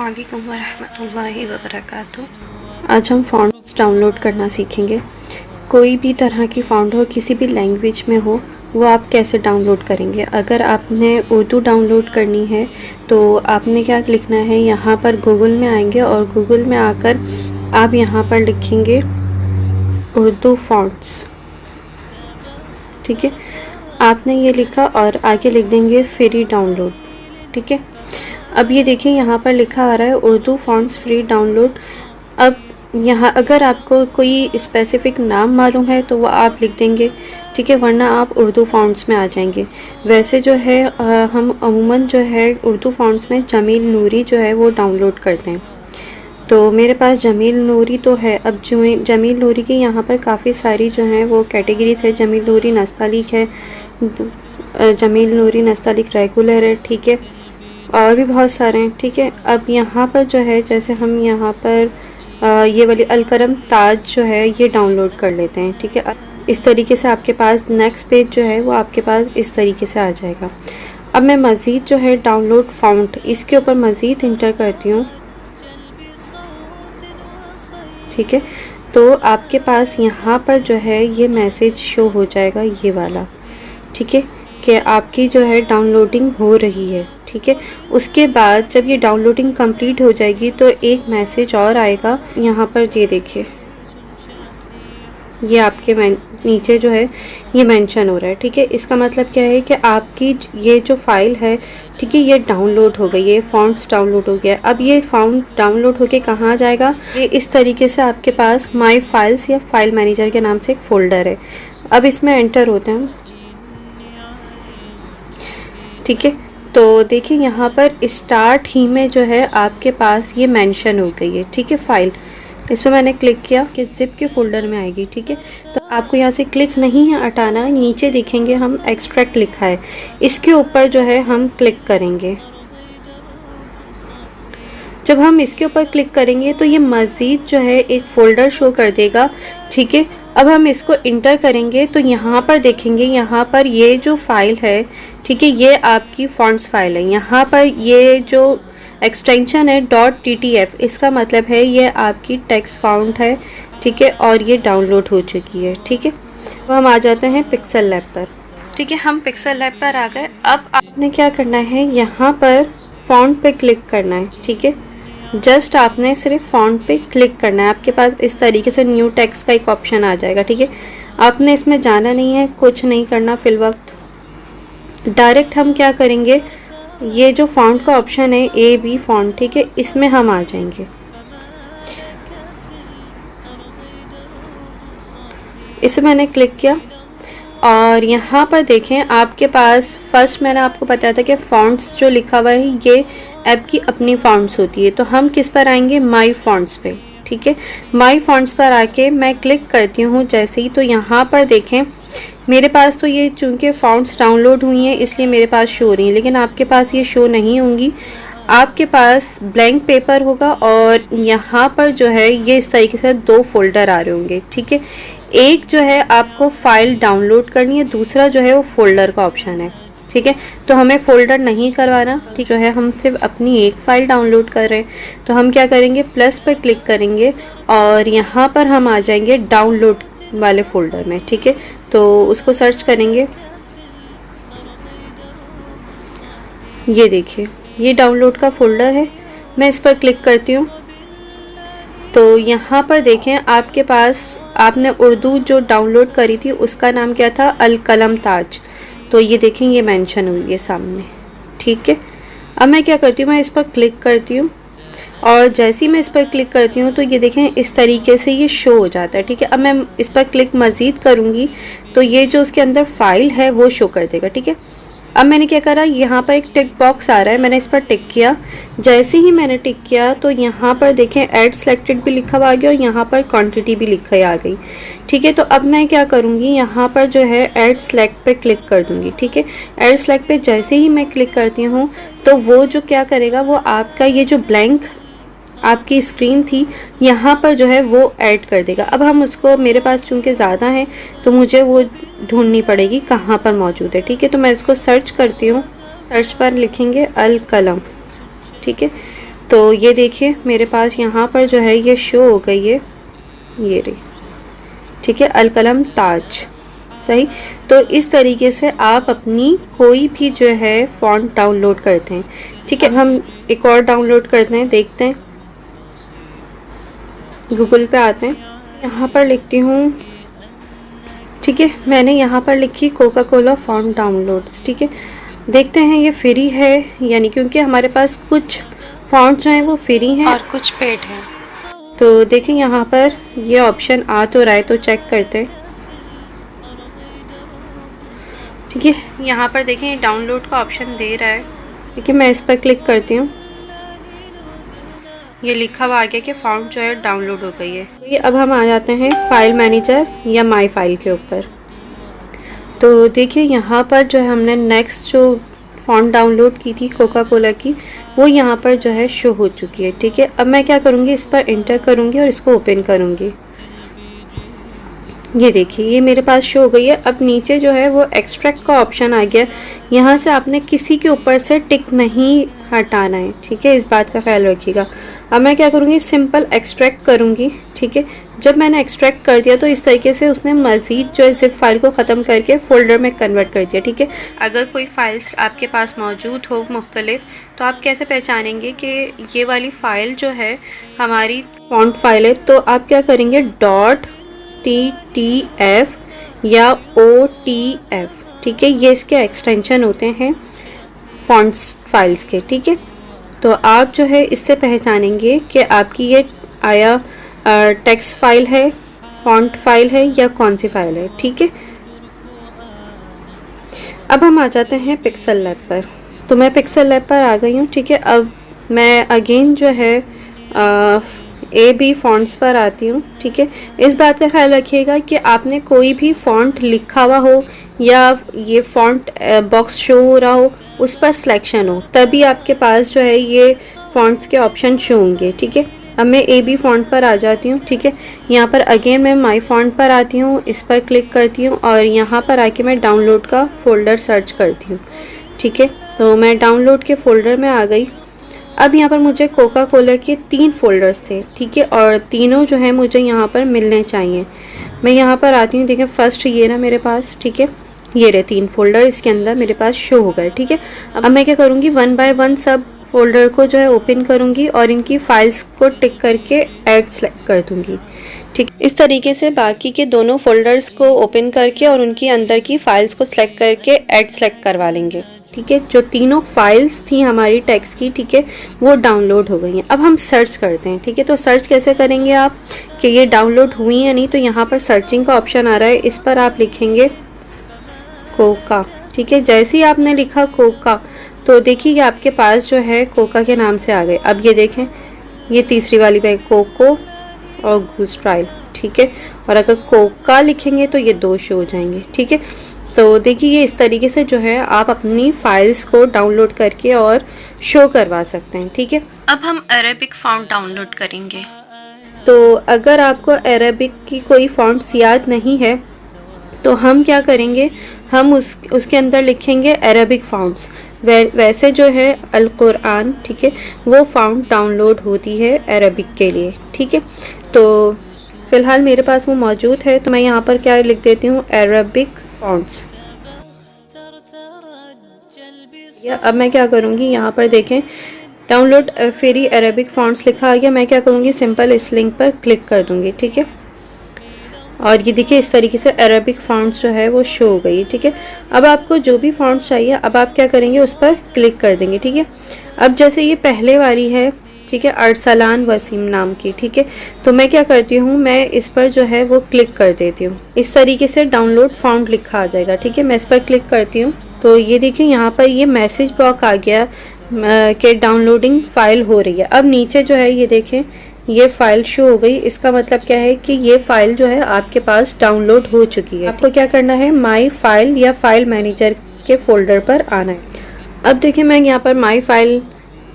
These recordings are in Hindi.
अस्सलामुअलैकुम वरहमतुल्लाहि वबरकातुहू। आज हम फ़ॉन्ट्स डाउनलोड करना सीखेंगे। कोई भी तरह की फ़ॉन्ट हो, किसी भी लैंग्वेज में हो, वो आप कैसे डाउनलोड करेंगे। अगर आपने उर्दू डाउनलोड करनी है तो आपने क्या लिखना है, यहाँ पर गूगल में आएंगे और गूगल में आकर आप यहाँ पर लिखेंगे उर्दू फ़ॉन्ट्स। ठीक है, आपने ये लिखा और आगे लिख देंगे फ्री डाउनलोड। ठीक है, अब ये देखिए यहाँ पर लिखा आ रहा है उर्दू फ़ॉन्ट्स फ्री डाउनलोड। अब यहाँ अगर आपको कोई स्पेसिफ़िक नाम मालूम है तो वो आप लिख देंगे, ठीक है, वरना आप उर्दू फ़ॉन्ट्स में आ जाएंगे। वैसे जो है हम अमूमन जो है उर्दू फ़ॉन्ट्स में जमील नूरी जो है वो डाउनलोड करते हैं। तो मेरे पास जमील नूरी तो है। अब जमील नूरी की यहाँ पर काफ़ी सारी जो हैं वो कैटेगरीज़ है। जमील नूरी नस्तालिक है, जमील नूरी नस्तालिक रेगुलर है, ठीक है, और भी बहुत सारे हैं। ठीक है, अब यहाँ पर जो है जैसे हम यहाँ पर ये वाली अलकरम ताज जो है ये डाउनलोड कर लेते हैं। ठीक है, इस तरीके से आपके पास नेक्स्ट पेज जो है वो आपके पास इस तरीके से आ जाएगा। अब मैं मज़ीद जो है डाउनलोड फ़ॉन्ट इसके ऊपर मज़ीद इंटर करती हूँ। ठीक है, तो आपके पास यहाँ पर जो है ये मैसेज शो हो जाएगा, ये वाला। ठीक है, कि आपकी जो है डाउनलोडिंग हो रही है। ठीक है, उसके बाद जब ये डाउनलोडिंग कंप्लीट हो जाएगी तो एक मैसेज और आएगा यहाँ पर, ये देखिए, ये आपके नीचे जो है ये मेंशन हो रहा है। ठीक है, इसका मतलब क्या है कि आपकी ये जो फाइल है, ठीक है, ये डाउनलोड हो गई, ये फ़ॉन्ट्स डाउनलोड हो गया। अब ये फ़ॉन्ट डाउनलोड होके कहाँ जाएगा, ये इस तरीके से आपके पास माई फाइल्स या फाइल मैनेजर के नाम से एक फ़ोल्डर है। अब इसमें एंटर होते हैं। ठीक है, तो देखिए यहाँ पर स्टार्ट ही में जो है आपके पास ये मेंशन हो गई है। ठीक है, फाइल, इस पर मैंने क्लिक किया कि ज़िप के फ़ोल्डर में आएगी। ठीक है, तो आपको यहाँ से क्लिक नहीं है हटाना, नीचे देखेंगे हम एक्सट्रैक्ट लिखा है, इसके ऊपर जो है हम क्लिक करेंगे। जब हम इसके ऊपर क्लिक करेंगे तो ये मज़ीद जो है एक फ़ोल्डर शो कर देगा। ठीक है, अब हम इसको इंटर करेंगे तो यहाँ पर देखेंगे, यहाँ पर ये जो फाइल है, ठीक है, ये आपकी फ़ॉन्ट्स फाइल है। यहाँ पर ये जो एक्सटेंशन है .ttf, इसका मतलब है ये आपकी टेक्स्ट फ़ॉन्ट है। ठीक है, और ये डाउनलोड हो चुकी है। ठीक है, तो हम आ जाते हैं पिक्सल लैब पर। ठीक है, हम पिक्सल लैब पर आ गए। अब आपने क्या करना है, यहाँ पर फ़ॉन्ट पे क्लिक करना है। ठीक है, जस्ट आपने सिर्फ फ़ॉन्ट पे क्लिक करना है। आपके पास इस तरीके से न्यू टेक्स्ट का एक ऑप्शन आ जाएगा। ठीक है, आपने इसमें जाना नहीं है, कुछ नहीं करना फिल वक्त। डायरेक्ट हम क्या करेंगे, ये जो फ़ॉन्ट का ऑप्शन है AB फ़ॉन्ट, ठीक है, इसमें हम आ जाएंगे। इस पर मैंने क्लिक किया और यहाँ पर देखें आपके पास फर्स्ट मैंने आपको बताया था कि फ़ॉन्ट्स जो लिखा हुआ है ये ऐप की अपनी फ़ॉन्ट्स होती है। तो हम किस पर आएंगे, माई फ़ॉन्ट्स पे। ठीक है, माई फ़ॉन्ट्स पर आके मैं क्लिक करती हूँ जैसे ही, तो यहाँ पर देखें मेरे पास तो ये चूँकि फ़ॉन्ट्स डाउनलोड हुई हैं इसलिए मेरे पास शो हो रही हैं, लेकिन आपके पास ये शो नहीं होंगी। आपके पास ब्लैंक पेपर होगा और यहाँ पर जो है ये इस तरीके से दो फोल्डर आ रहे होंगे। ठीक है, एक जो है आपको फ़ाइल डाउनलोड करनी है, दूसरा जो है वो फ़ोल्डर का ऑप्शन है। ठीक है, तो हमें फ़ोल्डर नहीं करवाना, ठीक जो है, हम सिर्फ अपनी एक फ़ाइल डाउनलोड कर रहे हैं। तो हम क्या करेंगे, प्लस पर क्लिक करेंगे और यहाँ पर हम आ जाएंगे डाउनलोड वाले फ़ोल्डर में। ठीक है, तो उसको सर्च करेंगे। ये देखिए ये डाउनलोड का फ़ोल्डर है, मैं इस पर क्लिक करती हूँ। तो यहाँ पर देखें आपके पास आपने उर्दू जो डाउनलोड करी थी उसका नाम क्या था, अलकलम ताज। तो ये देखें ये मेंशन हुई है सामने। ठीक है, अब मैं क्या करती हूँ, मैं इस पर क्लिक करती हूँ और जैसे ही मैं इस पर क्लिक करती हूँ तो ये देखें इस तरीके से ये शो हो जाता है। ठीक है, अब मैं इस पर क्लिक मज़ीद करूँगी तो ये जो उसके अंदर फ़ाइल है वो शो कर देगा। ठीक है, अब मैंने क्या करा, यहाँ पर एक टिक बॉक्स आ रहा है, मैंने इस पर टिक किया। जैसे ही मैंने टिक किया तो यहाँ पर देखें ऐड सेलेक्टेड भी लिखा हुआ आ गया और यहाँ पर क्वांटिटी भी लिखा आ गई। ठीक है, तो अब मैं क्या करूँगी, यहाँ पर जो है ऐड सेलेक्ट पे क्लिक कर दूँगी। ठीक है, ऐड सेलेक्ट पे जैसे ही मैं क्लिक करती हूँ तो वो जो क्या करेगा, वो आपका ये जो ब्लैंक आपकी स्क्रीन थी यहाँ पर जो है वो ऐड कर देगा। अब हम उसको, मेरे पास चूँकि ज़्यादा है तो मुझे वो ढूंढनी पड़ेगी कहाँ पर मौजूद है। ठीक है, तो मैं इसको सर्च करती हूँ। सर्च पर लिखेंगे अल कलम। ठीक है, तो ये देखिए मेरे पास यहाँ पर जो है ये शो हो गई है, ये रही, ठीक है, अलकलम ताज। सही। तो इस तरीके से आप अपनी कोई भी जो है फ़ॉन्ट डाउनलोड करते हैं। ठीक है, हम एक और डाउनलोड करते हैं, देखते हैं। गूगल पे आते हैं, यहाँ पर लिखती हूँ, ठीक है, मैंने यहाँ पर लिखी कोका कोला फ़ॉन्ट डाउनलोड्स। ठीक है, देखते हैं ये फ्री है यानी, क्योंकि हमारे पास कुछ फ़ॉन्ट जो हैं वो फ्री हैं और कुछ पेड हैं। तो देखें यहाँ पर ये ऑप्शन आ तो रहा है, तो चेक करते हैं। ठीक है, यहाँ पर देखें डाउनलोड का ऑप्शन दे रहा है। ठीक है, मैं इस पर क्लिक करती हूँ, ये लिखा हुआ आ गया कि फ़ॉन्ट जो है डाउनलोड हो गई है। तो ये अब हम आ जाते हैं फाइल मैनेजर या माई फाइल के ऊपर। तो देखिए यहाँ पर जो है हमने नेक्स्ट जो फ़ॉन्ट डाउनलोड की थी कोका कोला की, वो यहाँ पर जो है शो हो चुकी है। ठीक है, अब मैं क्या करूँगी, इस पर इंटर करूँगी और इसको ओपन करूँगी। ये देखिए ये मेरे पास शो हो गई है। अब नीचे जो है वो एक्सट्रैक्ट का ऑप्शन आ गया। यहाँ से आपने किसी के ऊपर से टिक नहीं हटाना है। ठीक है, इस बात का ख्याल रखिएगा। अब मैं क्या करूँगी, सिंपल एक्सट्रैक्ट करूँगी। ठीक है, जब मैंने एक्सट्रैक्ट कर दिया तो इस तरीके से उसने मज़ीद जो है ज़िप फाइल को ख़त्म करके फ़ोल्डर में कन्वर्ट कर दिया। ठीक है, अगर कोई फाइल्स आपके पास मौजूद हो मुख्तलिफ, तो आप कैसे पहचानेंगे कि ये वाली फ़ाइल जो है हमारी फ़ॉन्ट फाइल है? तो आप क्या करेंगे, .ttf या .otf, ठीक है, ये इसके एक्सटेंशन होते हैं फ़ॉन्ट्स फाइल्स के। ठीक है, तो आप जो है इससे पहचानेंगे कि आपकी ये आया टेक्स्ट फाइल है, फ़ॉन्ट फाइल है या कौन सी फाइल है। ठीक है, अब हम आ जाते हैं पिक्सल लैब पर। तो मैं पिक्सल लैब पर आ गई हूँ। ठीक है, अब मैं अगेन जो है AB फ़ॉन्ट्स पर आती हूँ। ठीक है, इस बात का ख्याल रखिएगा कि आपने कोई भी फ़ॉन्ट लिखा हुआ हो या ये फ़ॉन्ट बॉक्स शो हो रहा हो, उस पर सिलेक्शन हो, तभी आपके पास जो है ये फ़ॉन्ट्स के ऑप्शन शो होंगे। ठीक है, अब मैं AB फ़ॉन्ट पर आ जाती हूँ। ठीक है, यहाँ पर अगेन मैं माई फ़ॉन्ट पर आती हूँ, इस पर क्लिक करती हूँ और यहाँ पर आके मैं डाउनलोड का फ़ोल्डर सर्च करती हूँ। ठीक है, तो मैं डाउनलोड के फ़ोल्डर में आ गई। अब यहाँ पर मुझे कोका कोला के 3 फ़ोल्डर्स थे। ठीक है, और तीनों जो है मुझे यहाँ पर मिलने चाहिए। मैं यहाँ पर आती हूँ, देखिए फर्स्ट ये रहा मेरे पास। ठीक है, ये रहे 3 फ़ोल्डर इसके अंदर मेरे पास शो हो गए। ठीक है, अब मैं क्या करूँगी, 1 बाय 1 सब फ़ोल्डर को जो है ओपन करूँगी और इनकी फ़ाइल्स को टिक करके ऐड सेलेक्ट कर दूँगी। ठीक, इस तरीके से बाकी के दोनों फ़ोल्डर्स को ओपन करके और उनकी अंदर की फ़ाइल्स को सिलेक्ट करके ऐड सेलेक्ट करवा लेंगे। ठीक है, जो तीनों फाइल्स थी हमारी टेक्स्ट की, ठीक है, वो डाउनलोड हो गई हैं। अब हम सर्च करते हैं। ठीक है, तो सर्च कैसे करेंगे आप कि ये डाउनलोड हुई या नहीं? तो यहाँ पर सर्चिंग का ऑप्शन आ रहा है, इस पर आप लिखेंगे कोका। ठीक है, जैसे ही आपने लिखा कोका तो देखिए आपके पास जो है कोका के नाम से आ गए। अब ये देखें, ये तीसरी वाली पे कोको और गूस ट्रायल। ठीक है, और अगर कोका लिखेंगे तो ये 2 शो हो जाएंगे। ठीक है, तो देखिए ये इस तरीके से जो है आप अपनी फाइल्स को डाउनलोड करके और शो करवा सकते हैं। ठीक है, अब हम अरेबिक फ़ॉन्ट डाउनलोड करेंगे। तो अगर आपको अरेबिक की कोई फ़ॉन्ट्स याद नहीं है तो हम क्या करेंगे, हम उसके अंदर लिखेंगे अरेबिक फ़ॉन्ट्स। वैसे जो है अल कुरान, ठीक है, वो फ़ॉन्ट डाउनलोड होती है अरेबिक के लिए। ठीक है, तो फ़िलहाल मेरे पास वो मौजूद है, तो मैं यहाँ पर क्या लिख देती हूँ, अरेबिक फ़ॉन्ट्स। अब मैं क्या करूँगी, यहाँ पर देखें डाउनलोड फ्री अरेबिक फ़ॉन्ट्स लिखा आ गया। मैं क्या करूँगी, सिंपल इस लिंक पर क्लिक कर दूँगी। ठीक है, और ये देखिए इस तरीके से अरेबिक फ़ॉन्ट्स जो है वो शो हो गई। ठीक है, अब आपको जो भी फ़ॉन्ट्स चाहिए, अब आप क्या करेंगे, उस पर क्लिक कर देंगे। ठीक है, अब जैसे ये पहले वाली है, ठीक है, अरसलान वसीम नाम की। ठीक है, तो मैं क्या करती हूँ, मैं इस पर जो है वो क्लिक कर देती हूँ। इस तरीके से डाउनलोड फ़ॉन्ट लिखा आ जाएगा। ठीक है, मैं इस पर क्लिक करती हूँ तो ये देखिए यहाँ पर ये मैसेज बॉक्स आ गया कि डाउनलोडिंग फ़ाइल हो रही है। अब नीचे जो है ये देखें ये फ़ाइल शो हो गई। इसका मतलब क्या है कि ये फ़ाइल जो है आपके पास डाउनलोड हो चुकी है। आपको क्या करना है, माई फाइल या फाइल मैनेजर के फ़ोल्डर पर आना है। अब देखिए मैं यहाँ पर माई फाइल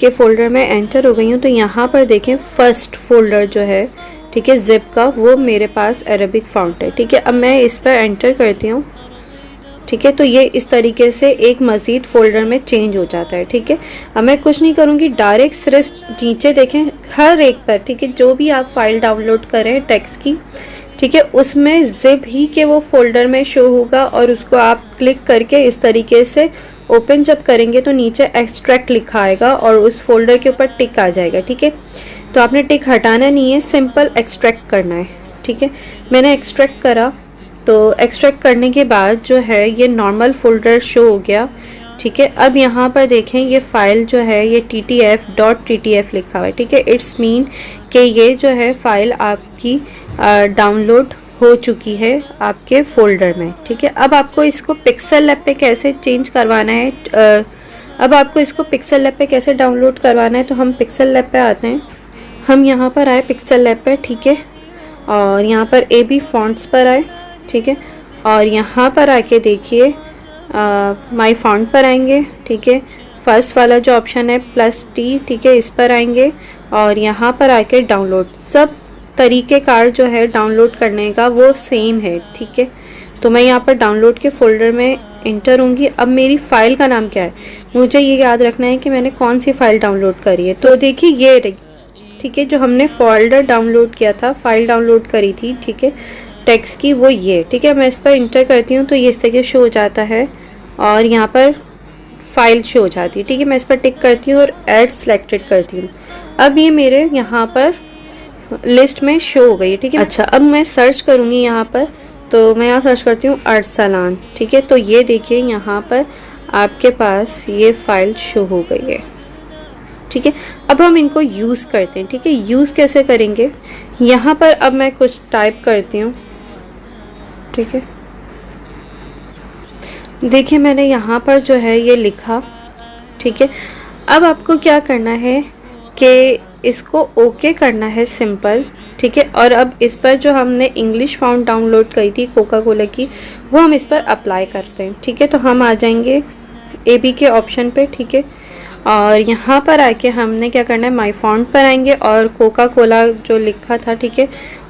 के फ़ोल्डर में एंटर हो गई हूँ। तो यहाँ पर देखें फर्स्ट फ़ोल्डर जो है, ठीक है, ज़िप का, वो मेरे पास अरेबिक फ़ॉन्ट है। ठीक है, अब मैं इस पर एंटर करती हूँ। ठीक है। तो ये इस तरीके से एक मज़ीद फ़ोल्डर में चेंज हो जाता है। ठीक है, अब मैं कुछ नहीं करूँगी, डायरेक्ट सिर्फ नीचे देखें हर एक पर, ठीक है, जो भी आप फाइल डाउनलोड करें टेक्स्ट की, ठीक है, उसमें ज़िप ही के वो फ़ोल्डर में शो होगा और उसको आप क्लिक करके इस तरीके से ओपन जब करेंगे तो नीचे एक्सट्रैक्ट लिखा आएगा और उस फोल्डर के ऊपर टिक आ जाएगा। ठीक है, तो आपने टिक हटाना नहीं है, सिंपल एक्सट्रैक्ट करना है। ठीक है, मैंने एक्सट्रैक्ट करा, तो एक्सट्रैक्ट करने के बाद जो है ये नॉर्मल फोल्डर शो हो गया। ठीक है, अब यहाँ पर देखें ये फ़ाइल जो है ये ttf.ttf लिखा हुआ है। ठीक है, इट्स मीन कि ये जो है फ़ाइल आपकी डाउनलोड हो चुकी है आपके फ़ोल्डर में। ठीक है, अब आपको इसको पिक्सेल लैब पे कैसे चेंज करवाना है, अब आपको इसको पिक्सेल लैब पे कैसे डाउनलोड करवाना है, तो हम पिक्सेल लैब पे आते हैं। हम यहाँ पर आए पिक्सेल लैब पे, ठीक है, और यहाँ पर AB फॉन्ट्स पर आए। ठीक है, और यहाँ पर आके देखिए माई फॉन्ट पर आएंगे। ठीक है, फर्स्ट वाला जो ऑप्शन है +T, ठीक है, इस पर आएंगे और यहाँ पर आके डाउनलोड, सब तरीक़ेकार जो है डाउनलोड करने का वो सेम है। ठीक है, तो मैं यहाँ पर डाउनलोड के फ़ोल्डर में इंटर होंगी। अब मेरी फ़ाइल का नाम क्या है, मुझे ये याद रखना है कि मैंने कौन सी फ़ाइल डाउनलोड करी है। तो देखिए ये रही, ठीक है, जो हमने फ़ोल्डर डाउनलोड किया था, फ़ाइल डाउनलोड करी थी, ठीक है, टेक्स्ट की, वो ये। ठीक है, मैं इस पर इंटर करती हूँ तो ये इस तरह शो हो जाता है और यहाँ पर फाइल शो हो जाती है। ठीक है, मैं इस पर टिक करती हूँ और ऐड सेलेक्टेड करती हूँ। अब ये मेरे यहाँ पर लिस्ट में शो हो गई है। ठीक है, अच्छा, अब मैं सर्च करूँगी यहाँ पर, तो मैं यहाँ सर्च करती हूँ अरसलान। ठीक है, तो ये देखिए यहाँ पर आपके पास ये फ़ाइल शो हो गई है। ठीक है, अब हम इनको यूज़ करते हैं। ठीक है, यूज़ कैसे करेंगे, यहाँ पर अब मैं कुछ टाइप करती हूँ। ठीक है, देखिए मैंने यहाँ पर जो है ये लिखा। ठीक है, अब आपको क्या करना है कि इसको ओके करना है, सिंपल। ठीक है, और अब इस पर जो हमने इंग्लिश फ़ॉन्ट डाउनलोड करी थी कोका कोला की, वो हम इस पर अप्लाई करते हैं। ठीक है, तो हम आ जाएंगे AB के ऑप्शन पे। ठीक है, और यहाँ पर आके हमने क्या करना है, माई फॉन्ट पर आएंगे और कोका कोला जो लिखा था, ठीक है,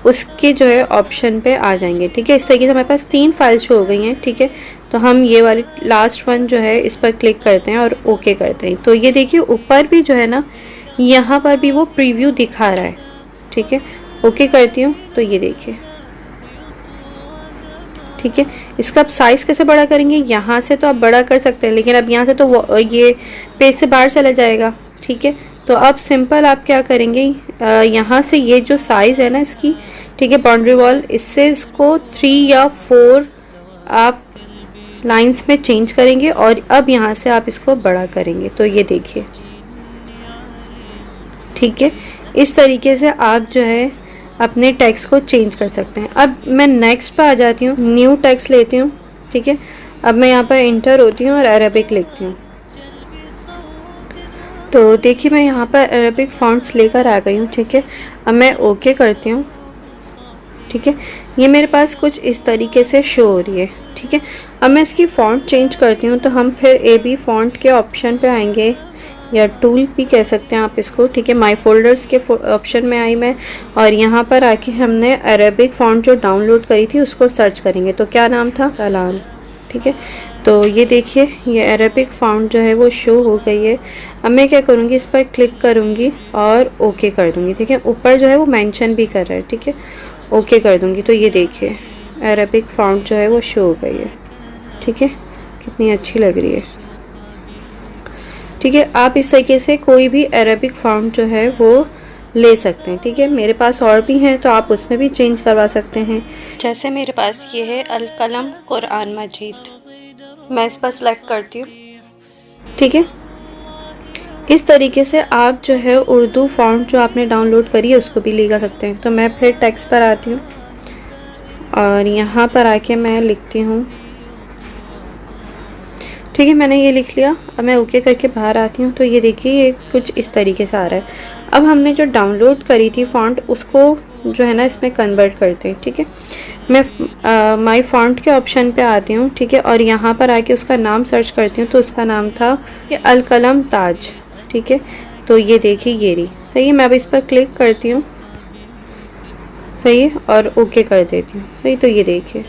उसके जो है ऑप्शन पे आ जाएंगे। ठीक है, इस तरीके से हमारे पास 3 फाइल शो हो गई हैं। ठीक है, तो हम ये वाली लास्ट वन जो है इस पर क्लिक करते हैं और ओके करते हैं। तो ये देखिए ऊपर भी जो है ना, यहाँ पर भी वो प्रीव्यू दिखा रहा है। ठीक है, ओके करती हूँ तो ये देखिए। ठीक है, इसका अब साइज़ कैसे बड़ा करेंगे, यहाँ से तो आप बड़ा कर सकते हैं, लेकिन अब यहाँ से तो ये पेज से बाहर चला जाएगा। ठीक है, तो अब सिंपल आप क्या करेंगे, यहाँ से ये जो साइज़ है ना इसकी, ठीक है, बाउंड्री वॉल, इससे इसको 3 या 4 आप लाइंस में चेंज करेंगे और अब यहाँ से आप इसको बड़ा करेंगे। तो ये देखिए, ठीक है, इस तरीके से आप जो है अपने टेक्स्ट को चेंज कर सकते हैं। अब मैं नेक्स्ट पर आ जाती हूँ, न्यू टेक्स्ट लेती हूँ। ठीक है, अब मैं यहाँ पर इंटर होती हूँ और अरबिक लिखती हूँ। तो देखिए मैं यहाँ पर अरबिक फ़ॉन्ट्स लेकर आ गई हूँ। ठीक है, अब मैं ओके करती हूँ। ठीक है, ये मेरे पास कुछ इस तरीके से शो हो रही है। ठीक है, अब मैं इसकी फ़ॉन्ट चेंज करती हूँ, तो हम फिर AB फ़ॉन्ट के ऑप्शन पे आएंगे, या टूल भी कह सकते हैं आप इसको। ठीक है, माई फोल्डर्स के ऑप्शन में आई मैं, और यहाँ पर आके हमने अरबिक फ़ॉन्ट जो डाउनलोड करी थी उसको सर्च करेंगे। तो क्या नाम था, सलान। ठीक है, तो ये देखिए ये अरबिक फ़ॉन्ट जो है वो शो हो गई है। अब मैं क्या करूँगी, इस पर क्लिक करूँगी और ओके कर दूँगी। ठीक है, ऊपर जो है वो मेंशन भी कर रहा है। ठीक है, ओके कर दूँगी तो ये देखिए अरबिक फ़ॉन्ट जो है वो शो हो गई है। ठीक है, कितनी अच्छी लग रही है। ठीक है, आप इस तरीके से कोई भी अरबिक फ़ॉन्ट जो है वो ले सकते हैं। ठीक है, मेरे पास और भी हैं तो आप उसमें भी चेंज करवा सकते हैं। जैसे मेरे पास ये है अल कलम कुरान मजीद, मैं इस पर सेलेक्ट करती हूँ। ठीक है, इस तरीके से आप जो है उर्दू फ़ॉन्ट जो आपने डाउनलोड करी है उसको भी ले सकते हैं। तो मैं फिर टेक्स्ट पर आती हूँ और यहाँ पर आके मैं लिखती हूँ। ठीक है, मैंने ये लिख लिया। अब मैं ओके करके बाहर आती हूँ तो ये देखिए ये कुछ इस तरीके से आ रहा है। अब हमने जो डाउनलोड करी थी फ़ॉन्ट उसको जो है ना इसमें कन्वर्ट करते हैं। ठीक है, मैं माई फ़ॉन्ट के ऑप्शन पे आती हूँ। ठीक है, और यहाँ पर आके उसका नाम सर्च करती हूँ, तो उसका नाम था कि अल कलम ताज। ठीक है, तो ये देखिए ये रही। सही है, मैं अब इस पर क्लिक करती हूँ। सही है, और ओके कर देती हूँ। सही, तो ये देखिए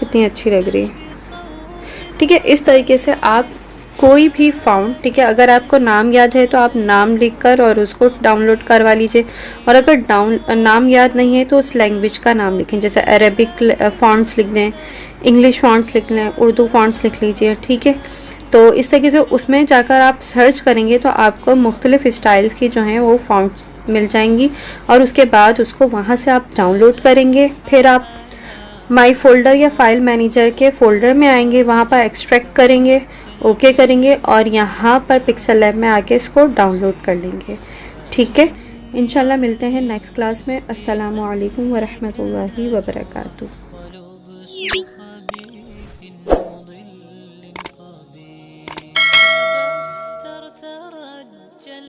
कितनी कितनी अच्छी लग रही है। ठीक है, इस तरीके से आप कोई भी फ़ॉन्ट, ठीक है, अगर आपको नाम याद है तो आप नाम लिखकर और उसको डाउनलोड करवा लीजिए, और अगर नाम याद नहीं है तो उस लैंग्वेज का नाम लिखें, जैसे अरेबिक फ़ॉन्ट्स लिख दें, इंग्लिश फ़ॉन्ट्स लिख लें, उर्दू फ़ॉन्ट्स लिख लीजिए। ठीक है, तो इस तरीके से उसमें जाकर आप सर्च करेंगे तो आपको मुख्तलिफ़ स्टाइल्स की जो हैं वो फ़ॉन्ट्स मिल जाएंगी, और उसके बाद उसको वहाँ से आप डाउनलोड करेंगे। फिर आप माई फ़ोल्डर या फाइल मैनेजर के फ़ोल्डर में आएंगे, वहाँ पर एक्सट्रैक्ट करेंगे, ओके करेंगे, और यहाँ पर पिक्सल लैब में आके इसको डाउनलोड कर लेंगे। ठीक है, इंशाल्लाह मिलते हैं नेक्स्ट क्लास में। अस्सलामु अलैकुम वरहमतुल्लाहि वबरकातुहू।